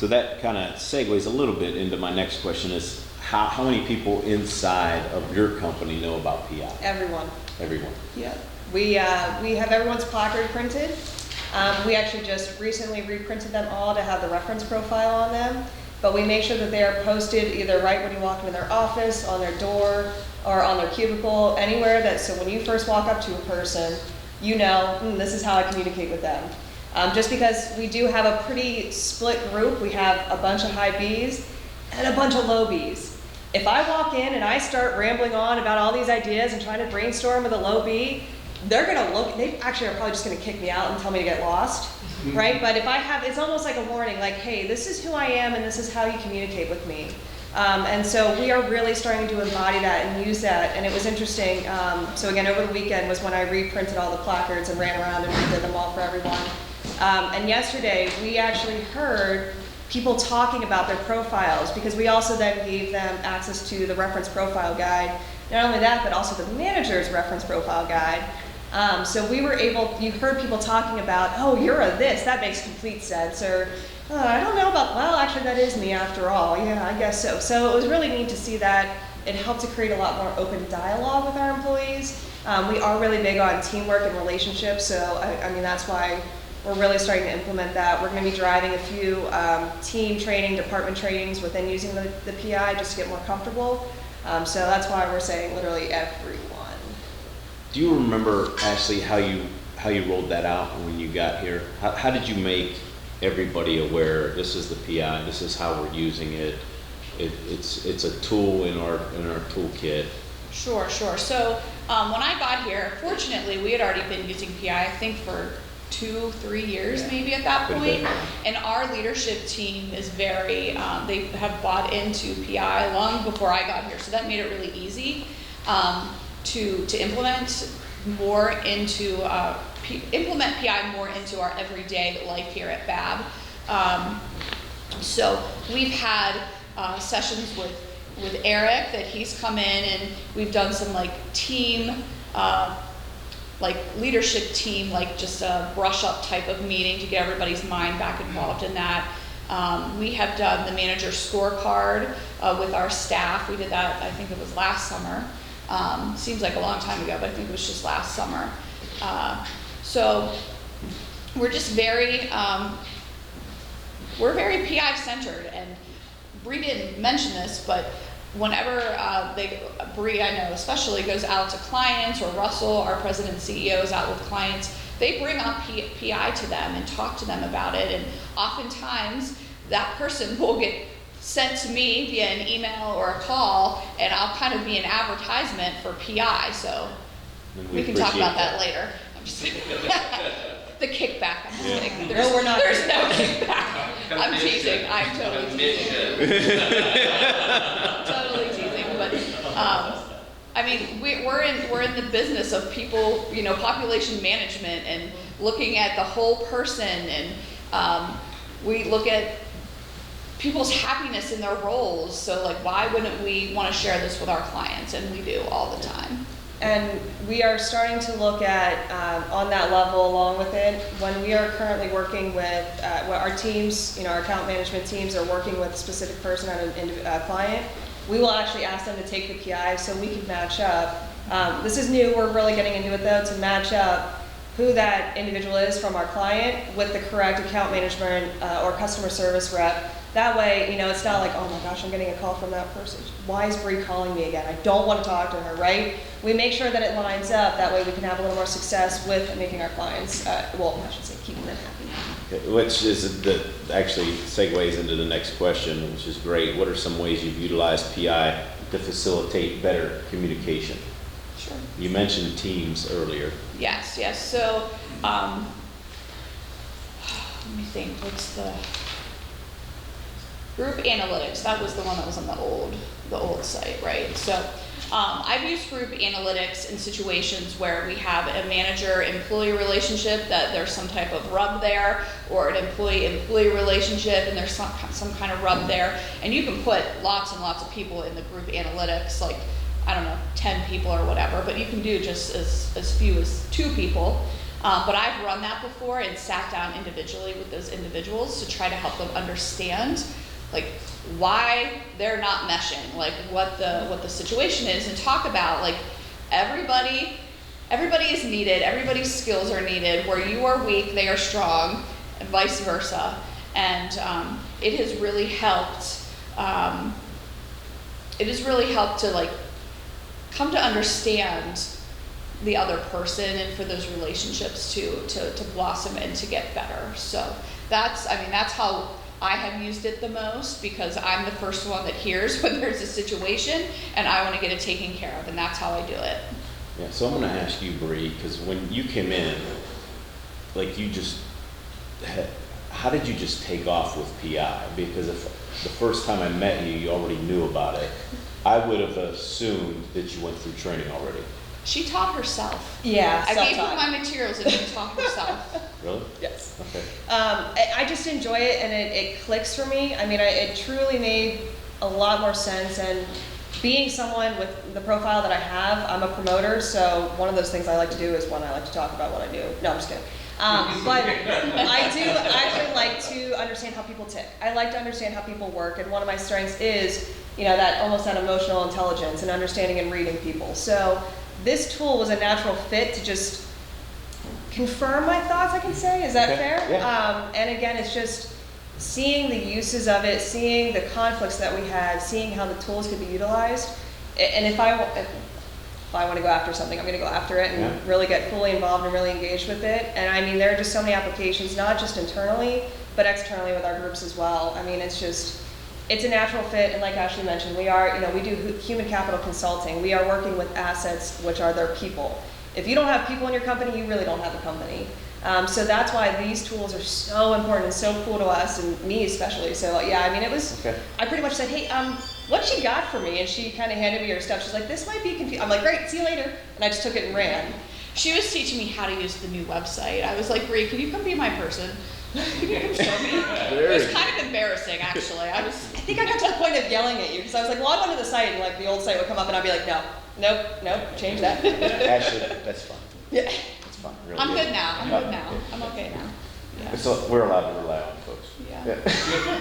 So that kind of segues a little bit into my next question is how many people inside of your company know about PI? Everyone. Everyone. Yeah. We have everyone's placard printed. We actually just recently reprinted them all to have the reference profile on them, but we make sure that they are posted either right when you walk into their office, on their door, or on their cubicle, anywhere that, so when you first walk up to a person, you know, this is how I communicate with them. Just because we do have a pretty split group, we have a bunch of high Bs and a bunch of low Bs. If I walk in and I start rambling on about all these ideas and trying to brainstorm with a low B, they're gonna look, they actually are probably just gonna kick me out and tell me to get lost, right? But if I have, it's almost like a warning, like, hey, this is who I am and this is how you communicate with me. And so we are really starting to embody that and use that, and it was interesting. So again, over the weekend was when I reprinted all the placards and ran around and redid them all for everyone. And yesterday, we actually heard people talking about their profiles, because we also then gave them access to the reference profile guide. Not only that, but also the manager's reference profile guide. So we were able, you heard people talking about, oh, you're a this, that makes complete sense, or oh, I don't know about, well, actually that is me after all, yeah, I guess so. So it was really neat to see that. It helped to create a lot more open dialogue with our employees. We are really big on teamwork and relationships, so I mean, that's why we're really starting to implement that. We're going to be driving a few team training, department trainings within using the PI just to get more comfortable. So that's why we're saying literally everyone. Do you remember, Ashleigh, how you rolled that out when you got here? How did you make everybody aware this is the PI, this is how we're using it? It's a tool in our toolkit. Sure. So when I got here, fortunately, we had already been using PI, I think, for 2-3 years maybe at that point. And our leadership team is very, they have bought into PI long before I got here. So that made it really easy to implement more into, implement PI more into our everyday life here at Babb. So we've had sessions with Eric that he's come in, and we've done some like team, like leadership team, like just a brush up type of meeting to get everybody's mind back involved in that. We have done the manager scorecard with our staff. We did that, I think it was last summer. Seems like a long time ago, but I think it was just last summer. So we're just very, we're very PI centered, and Bree didn't mention this, but whenever Bree, I know especially, goes out to clients, or Russell, our president and CEO, is out with clients, they bring up PI to them and talk to them about it, and oftentimes that person will get sent to me via an email or a call, and I'll kind of be an advertisement for PI, so we can talk about that later. I'm just the kickback. I'm just kidding. No, we're not. There's no kickback. I'm teasing. I'm totally teasing. Totally teasing. But I mean, we're in the business of people, you know, population management and looking at the whole person, and we look at people's happiness in their roles. So like, why wouldn't we want to share this with our clients? And we do all the time. And we are starting to look at, on that level along with it, when we are currently working with, our teams, you know, our account management teams are working with a specific person on a client, we will actually ask them to take the PI so we can match up. This is new, we're really getting into it though, to match up who that individual is from our client with the correct account management or customer service rep. That way, you know, it's not like, oh my gosh, I'm getting a call from that person. Why is Bree calling me again? I don't want to talk to her, right? We make sure that it lines up. That way we can have a little more success with making our clients, well, I should say, keeping them happy. Okay, which is actually segues into the next question, which is great. What are some ways you've utilized PI to facilitate better communication? Sure. You mentioned teams earlier. Yes. So, let me think, what's the group analytics? That was the one that was on the old site, right? So I've used group analytics in situations where we have a manager-employee relationship, that there's some type of rub there, or an employee-employee relationship and there's some kind of rub there. And you can put lots and lots of people in the group analytics, like, I don't know, 10 people or whatever, but you can do just as few as 2 people. But I've run that before and sat down individually with those individuals to try to help them understand like why they're not meshing, like what the situation is, and talk about like everybody is needed, everybody's skills are needed. Where you are weak, they are strong, and vice versa. And it has really helped. It has really helped to like come to understand the other person, and for those relationships to blossom and to get better. So that's how I have used it the most, because I'm the first one that hears when there's a situation and I want to get it taken care of, and that's how I do it. Yeah, so I'm gonna ask you, Bree, because when you came in, like how did you just take off with PI? Because if the first time I met you, you already knew about it, I would have assumed that you went through training already. She taught herself. Yeah, I gave her my materials and she taught herself. Really? Yes. Okay. I just enjoy it, and it clicks for me. I mean, it truly made a lot more sense, and being someone with the profile that I have, I'm a promoter, so one of those things I like to do is I like to talk about what I do. No, I'm just kidding. But I do actually like to understand how people tick. I like to understand how people work, and one of my strengths is, that almost that emotional intelligence and understanding and reading people. So this tool was a natural fit to just confirm my thoughts, I can say. Is that fair? Yeah. And again, it's just seeing the uses of it, seeing the conflicts that we had, seeing how the tools could be utilized. And if I want to go after something, I'm going to go after it and really get fully involved and really engaged with it. And I mean, there are just so many applications, not just internally, but externally with our groups as well. I mean, it's a natural fit. And like Ashleigh mentioned, we do human capital consulting. We are working with assets, which are their people. If you don't have people in your company, you really don't have a company. So that's why these tools are so important and so cool to us, and me especially. So yeah, I mean, I pretty much said, hey, what you got for me? And she kind of handed me her stuff. She's like, this might be confusing. I'm like, great, see you later. And I just took it and ran. She was teaching me how to use the new website. I was like, Bree, can you come be my person? Can you come show me? It was kind of embarrassing, actually. I think I got to the point of yelling at you, because I was like, log onto the site, and like the old site would come up, and I'd be like, nope, change that. Actually, that's fine. Yeah. That's fine. Really I'm good now. I'm okay now. Yeah. So we're allowed to rely on folks. Yeah.